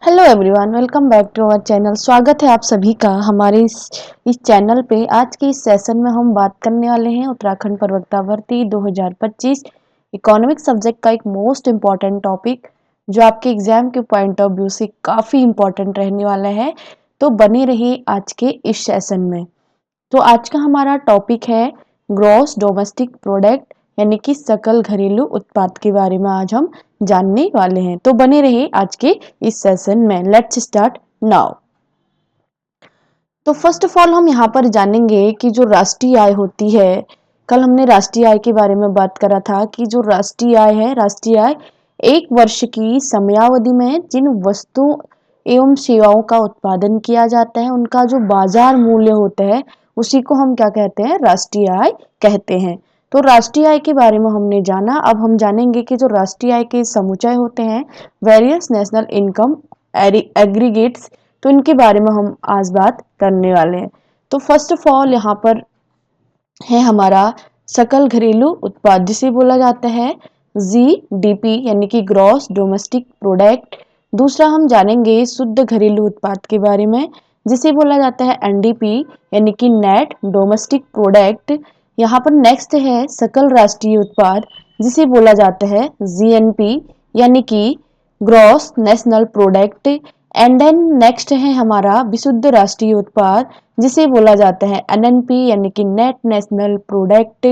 Hello everyone, welcome back to our channel. स्वागत है आप सभी का हमारे इस चैनल पे। आज के इस सेशन में हम बात करने वाले हैं उत्तराखंड प्रवक्ता भर्ती 2025 इकोनॉमिक सब्जेक्ट का एक मोस्ट इम्पॉर्टेंट टॉपिक जो आपके एग्जाम के पॉइंट ऑफ व्यू से काफ़ी इम्पॉर्टेंट रहने वाला है। तो बने रहिए आज के इस सेशन में। तो आज का हमारा टॉपिक है ग्रॉस डोमेस्टिक प्रोडक्ट यानी कि सकल घरेलू उत्पाद के बारे में आज हम जानने वाले हैं। तो बने रहिए आज के इस सेशन में। Let's start now. तो फर्स्ट ऑफ ऑल हम यहाँ पर जानेंगे कि जो राष्ट्रीय आय होती है, कल हमने राष्ट्रीय आय के बारे में बात करा था कि जो राष्ट्रीय आय है, राष्ट्रीय आय एक वर्ष की समयावधि में जिन वस्तु एवं सेवाओं का उत्पादन किया जाता है उनका जो बाजार मूल्य होता है उसी को हम क्या कहते हैं, राष्ट्रीय आय कहते हैं। तो राष्ट्रीय आय के बारे में हमने जाना। अब हम जानेंगे कि जो राष्ट्रीय आय के समुच्चय होते हैं, वेरियस नेशनल इनकम एग्रीगेट्स, तो इनके बारे में हम आज बात करने वाले हैं। तो फर्स्ट ऑफ ऑल यहाँ पर है हमारा सकल घरेलू उत्पाद जिसे बोला जाता है जीडीपी यानी कि ग्रॉस डोमेस्टिक प्रोडक्ट। दूसरा हम जानेंगे शुद्ध घरेलू उत्पाद के बारे में जिसे बोला जाता है एनडीपी यानी कि नेट डोमेस्टिक प्रोडक्ट। यहाँ पर नेक्स्ट है सकल राष्ट्रीय उत्पाद जिसे बोला जाता है जीएनपी यानी कि gross national product. And then next है हमारा विशुद्ध राष्ट्रीय उत्पाद जिसे बोला जाता है एनएनपी यानी कि नेट नेशनल प्रोडक्ट।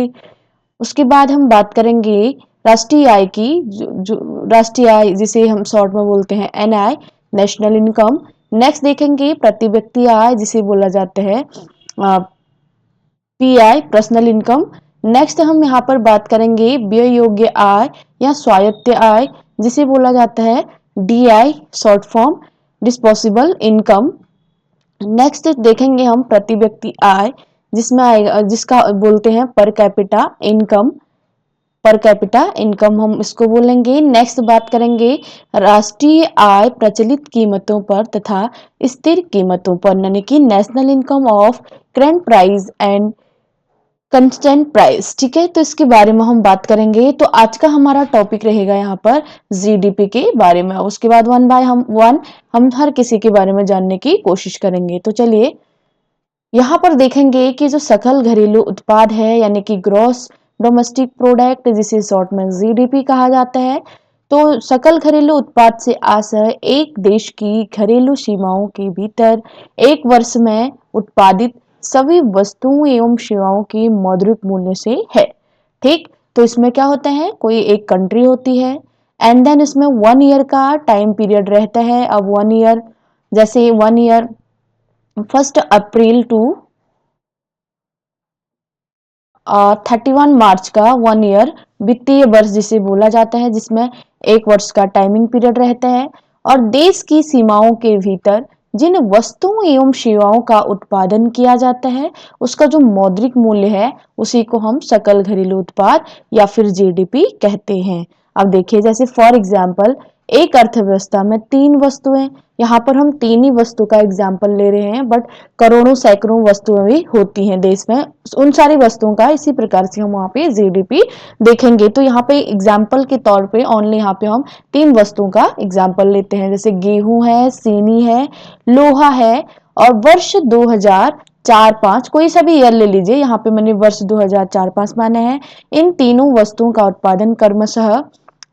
उसके बाद हम बात करेंगे राष्ट्रीय आय की, जो राष्ट्रीय आय जिसे हम शॉर्ट में बोलते हैं एनआई, नेशनल इनकम। नेक्स्ट देखेंगे प्रति व्यक्ति आय जिसे बोला जाता है पीआई, पर्सनल इनकम। नेक्स्ट हम यहाँ पर बात करेंगे व्यय योग्य आय या स्वायत्त आय जिसे बोला जाता है DI, short form disposable income. Next देखेंगे हम प्रति व्यक्ति आय जिसमें आएगा, जिसका बोलते हैं per capita income, per capita income हम इसको बोलेंगे। नेक्स्ट बात करेंगे राष्ट्रीय आय प्रचलित कीमतों पर तथा स्थिर कीमतों पर यानी कि national income of current price and constant price. ठीक है, तो इसके बारे में हम बात करेंगे। तो आज का हमारा टॉपिक रहेगा यहाँ पर जीडीपी के बारे में। उसके बाद वन बाय हम हर किसी के बारे में जानने की कोशिश करेंगे। तो चलिए यहाँ पर देखेंगे कि जो सकल घरेलू उत्पाद है यानी कि ग्रॉस डोमेस्टिक प्रोडक्ट जिसे शॉर्ट में जीडीपी कहा जाता है। तो सकल घरेलू उत्पाद से आशय एक देश की घरेलू सीमाओं के भीतर एक वर्ष में उत्पादित सभी वस्तुओं एवं सेवाओं के मौद्रिक मूल्य से है। ठीक, तो इसमें क्या होता है, कोई एक कंट्री होती है एंड देन इसमें 1 ईयर का टाइम पीरियड रहता है। अब 1 ईयर, जैसे 1 ईयर 1 अप्रैल टू 31 मार्च का 1 ईयर वित्तीय वर्ष जिसे बोला जाता है, जिसमें एक वर्ष का टाइमिंग पीरियड रहता है। और देश की सीमाओं के भीतर जिन वस्तुओं एवं सेवाओं का उत्पादन किया जाता है उसका जो मौद्रिक मूल्य है उसी को हम सकल घरेलू उत्पाद या फिर जीडीपी कहते हैं। अब देखिए, जैसे फॉर एग्जाम्पल एक अर्थव्यवस्था में 3 वस्तुएं, यहाँ पर हम 3 ही वस्तु का एग्जाम्पल ले रहे हैं, बट करोड़ों सैकड़ों वस्तुएं भी होती हैं देश में। उन सारी वस्तुओं का इसी प्रकार से हम वहाँ पे जीडीपी देखेंगे। तो यहाँ पे एग्जाम्पल के तौर पे ओनली यहाँ पे हम 3 वस्तुओं का एग्जाम्पल लेते हैं, जैसे गेहूं है, चीनी है, लोहा है। और वर्ष 2004-5 कोई सा भी ईयर ले लीजिए, यहाँ पे मैंने वर्ष 2004-5 माना है। इन तीनों वस्तुओं का उत्पादन क्रमशः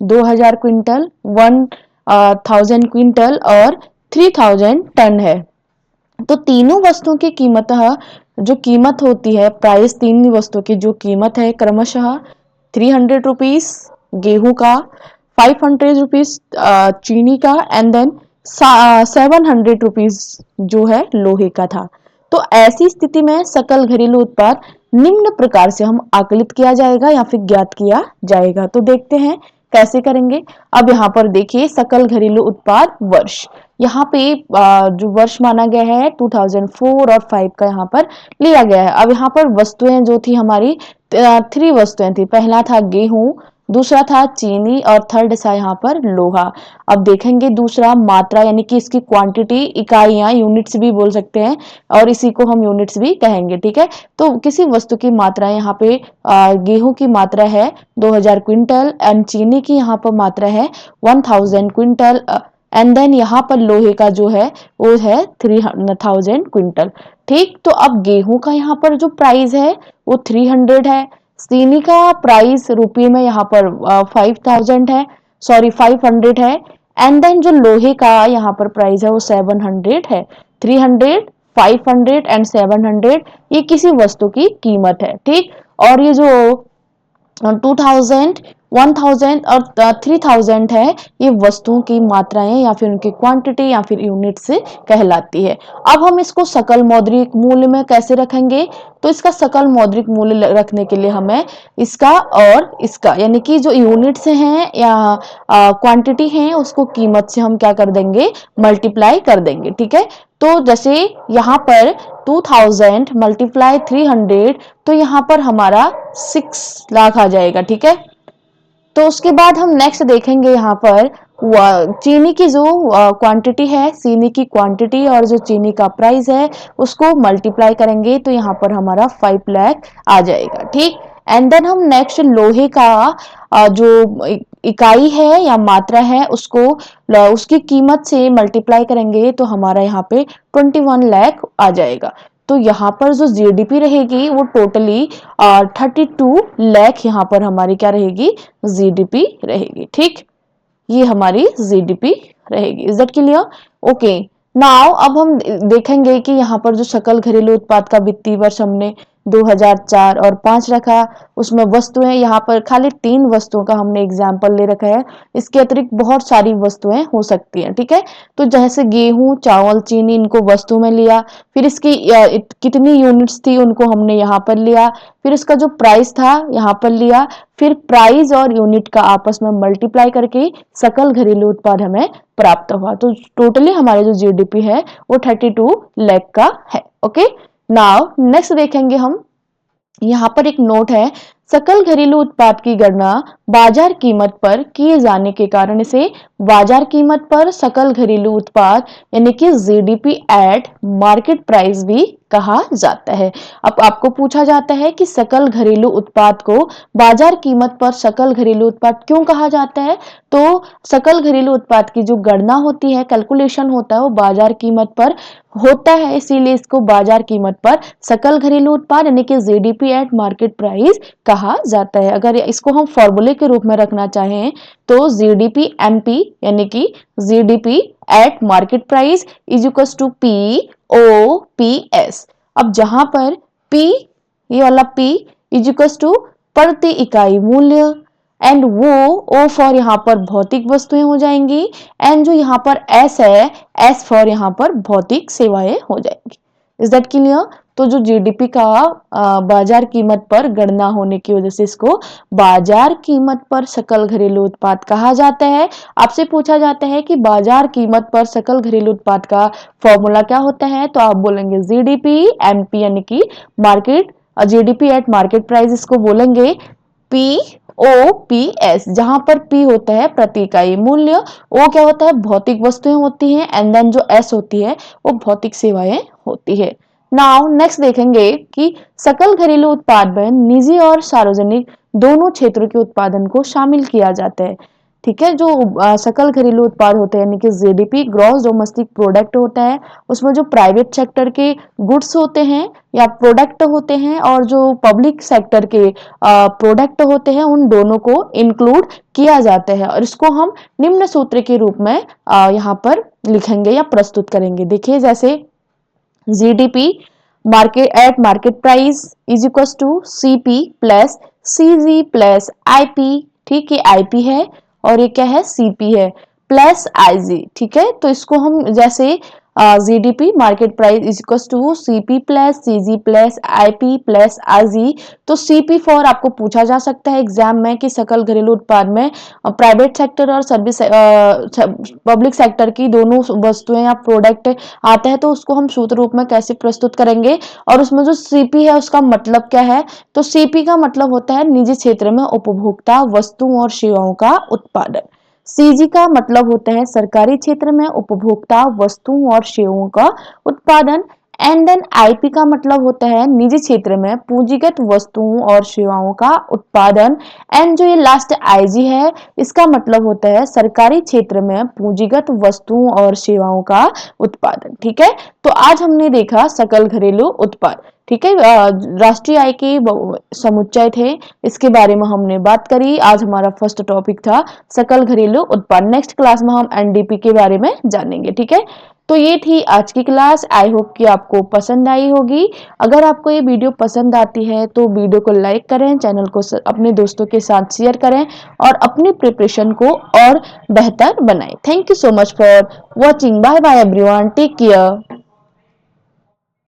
2000 क्विंटल, 1000 क्विंटल और 3000 टन है। तो तीनों वस्तुओं की कीमत, जो कीमत होती है, प्राइस तीन वस्तुओं की जो कीमत है क्रमशः 300 रुपीज गेहूं का, 500 रुपीज चीनी का एंड देन 700 रुपीज जो है लोहे का था। तो ऐसी स्थिति में सकल घरेलू उत्पाद निम्न प्रकार से हम आकलित किया जाएगा या फिर ज्ञात किया जाएगा। तो देखते हैं कैसे करेंगे। अब यहाँ पर देखिए सकल घरेलू उत्पाद वर्ष, यहाँ पे जो वर्ष माना गया है 2004 और 5 का यहाँ पर लिया गया है। अब यहाँ पर वस्तुएं जो थी हमारी 3 वस्तुएं थी। पहला था गेहूं, दूसरा था चीनी और थर्ड था यहाँ पर लोहा। अब देखेंगे दूसरा मात्रा यानी कि इसकी क्वांटिटी, इकाइयां, यूनिट्स भी बोल सकते हैं और इसी को हम यूनिट्स भी कहेंगे। ठीक है, तो किसी वस्तु की मात्रा यहाँ पे गेहूं की मात्रा है 2000 क्विंटल एंड चीनी की यहाँ पर मात्रा है 1000 क्विंटल एंड देन यहाँ पर लोहे का जो है वो है 3000 क्विंटल। ठीक, तो अब गेहूं का यहाँ पर जो प्राइस है वो 300 है, चीनी का प्राइस रुपये में यहाँ पर 5000 है, सॉरी 500 है, एंड देन जो लोहे का यहाँ पर प्राइस है वो 700 है। 300, 500 एंड 700 ये किसी वस्तु की कीमत है। ठीक, और ये जो 2000, 1000 और 3000 है ये वस्तुओं की मात्राएं या फिर उनकी क्वांटिटी या फिर यूनिट से कहलाती है। अब हम इसको सकल मौद्रिक मूल्य में कैसे रखेंगे, तो इसका सकल मौद्रिक मूल्य रखने के लिए हमें इसका और इसका यानी कि जो यूनिट्स हैं या क्वांटिटी है उसको कीमत से हम क्या कर देंगे, मल्टीप्लाई कर देंगे। ठीक है, तो जैसे यहाँ पर 2000 मल्टीप्लाई 300 तो यहाँ पर हमारा 6 लाख आ जाएगा। ठीक है, तो उसके बाद हम नेक्स्ट देखेंगे यहाँ पर चीनी की जो क्वांटिटी है, चीनी की क्वांटिटी और जो चीनी का प्राइस है उसको मल्टीप्लाई करेंगे तो यहाँ पर हमारा 5 लाख आ जाएगा। ठीक, एंड देन हम नेक्स्ट लोहे का जो इकाई है या मात्रा है उसको उसकी कीमत से मल्टीप्लाई करेंगे तो हमारा यहाँ पे 21 लाख आ जाएगा। तो यहाँ पर जो जीडीपी रहेगी वो टोटली 32 लाख यहाँ पर हमारी क्या रहेगी, जीडीपी रहेगी। ठीक, ये हमारी जीडीपी रहेगी। Is that clear? Okay, now अब हम देखेंगे कि यहाँ पर जो सकल घरेलू उत्पाद का वित्तीय वर्ष हमने 2004 और 5 रखा, उसमें वस्तुएं यहाँ पर खाली 3 वस्तुओं का हमने एग्जाम्पल ले रखा है, इसके अतिरिक्त बहुत सारी वस्तुएं हो सकती हैं। ठीक है, तो जैसे गेहूं, चावल, चीनी इनको वस्तु में लिया, फिर इसकी कितनी यूनिट्स थी उनको हमने यहाँ पर लिया, फिर इसका जो प्राइस था यहाँ पर लिया, फिर प्राइस और यूनिट का आपस में मल्टीप्लाई करके सकल घरेलू उत्पाद हमें प्राप्त हुआ। तो टोटली हमारे जो जीडीपी है वो 32 लाख का है। ओके, नाउ नेक्स्ट देखेंगे हम, यहाँ पर एक नोट है, सकल घरेलू उत्पाद की गणना बाजार कीमत पर किए जाने के कारण से बाजार कीमत पर सकल घरेलू उत्पाद यानी कि जीडीपी एट मार्केट प्राइस भी कहा जाता है। अब आपको पूछा जाता है कि सकल घरेलू उत्पाद को बाजार कीमत पर सकल घरेलू उत्पाद क्यों कहा जाता है, तो सकल घरेलू उत्पाद की जो गणना होती है, कैलकुलेशन होता है वो बाजार कीमत पर होता है, इसीलिए इसको बाजार कीमत पर सकल घरेलू उत्पाद यानी कि जीडीपी एट मार्केट प्राइस कहा जाता है। अगर इसको हम फॉर्मूले के रूप में रखना चाहें तो जीडीपी एमपी यानी कि GDP at market price is equal to P O P S. अब जहां पर P, ये वाला P इज इक्वल टू प्रति इकाई मूल्य, एंड वो O फॉर यहाँ पर भौतिक वस्तुएं हो जाएंगी, एंड जो यहाँ पर S है, S फॉर यहाँ पर भौतिक सेवाएं हो जाएंगी। Is that clear? तो जो जीडीपी का बाजार कीमत पर गणना होने की वजह से इसको बाजार कीमत पर सकल घरेलू उत्पाद कहा जाता है। आपसे पूछा जाता है कि बाजार कीमत पर सकल घरेलू उत्पाद का फॉर्मूला क्या होता है, तो आप बोलेंगे जीडीपी एमपी यानी कि market GDP at market price, इसको बोलेंगे पी ओ पी एस, जहां पर P होता है प्रति इकाई मूल्य, O क्या होता है भौतिक वस्तुएं होती हैं, एंड देन जो S होती है वो भौतिक सेवाएं होती है। नाउ नेक्स्ट देखेंगे कि सकल घरेलू उत्पाद में निजी और सार्वजनिक दोनों क्षेत्रों के उत्पादन को शामिल किया जाता है। ठीक है, जो सकल घरेलू उत्पाद होते हैं यानी कि जीडीपी ग्रॉस डोमेस्टिक प्रोडक्ट होता है, उसमें जो प्राइवेट सेक्टर के गुड्स होते हैं या प्रोडक्ट होते हैं और जो पब्लिक सेक्टर के प्रोडक्ट होते हैं उन दोनों को इंक्लूड किया जाता है, और इसको हम निम्न सूत्र के रूप में यहाँ पर लिखेंगे या प्रस्तुत करेंगे। देखिए, जैसे GDP market at market price is equal to CP plus CG plus IP. ठीक है, आईपी है और ये क्या है, सीपी है, प्लस आईजी। ठीक है, तो इसको हम जैसे GDP market price is equal to CP plus CG plus IP plus IG. तो सीपी फॉर आपको पूछा जा सकता है एग्जाम में कि सकल घरेलू उत्पाद में प्राइवेट सेक्टर और सर्विस पब्लिक सेक्टर की दोनों वस्तुएं या प्रोडक्ट आते हैं, तो उसको हम सूत्र रूप में कैसे प्रस्तुत करेंगे, और उसमें जो सीपी है उसका मतलब क्या है, तो सीपी का मतलब होता है निजी क्षेत्र में उपभोक्ता वस्तुओं और सेवाओं का उत्पादन। सीजी का मतलब होता है सरकारी क्षेत्र में उपभोक्ता वस्तुओं और सेवाओं का उत्पादन, एंड देन आईपी का मतलब होता है निजी क्षेत्र में पूंजीगत वस्तुओं और सेवाओं का उत्पादन। एंड जो ये लास्ट आईजी है, इसका मतलब होता है सरकारी क्षेत्र में पूंजीगत वस्तुओं और सेवाओं का उत्पादन। ठीक है, तो आज हमने देखा सकल घरेलू उत्पाद। ठीक है, राष्ट्रीय आय के समुच्चय थे, इसके बारे में हमने बात करी। आज हमारा फर्स्ट टॉपिक था सकल घरेलू उत्पाद। नेक्स्ट क्लास में हम एनडीपी के बारे में जानेंगे। ठीक है, तो ये थी आज की क्लास। आई होप कि आपको पसंद आई होगी। अगर आपको ये वीडियो पसंद आती है तो वीडियो को लाइक करें, चैनल को अपने दोस्तों के साथ शेयर करें और अपनी प्रिपरेशन को और बेहतर बनाएं। Thank you so much for watching. Bye bye everyone, take care.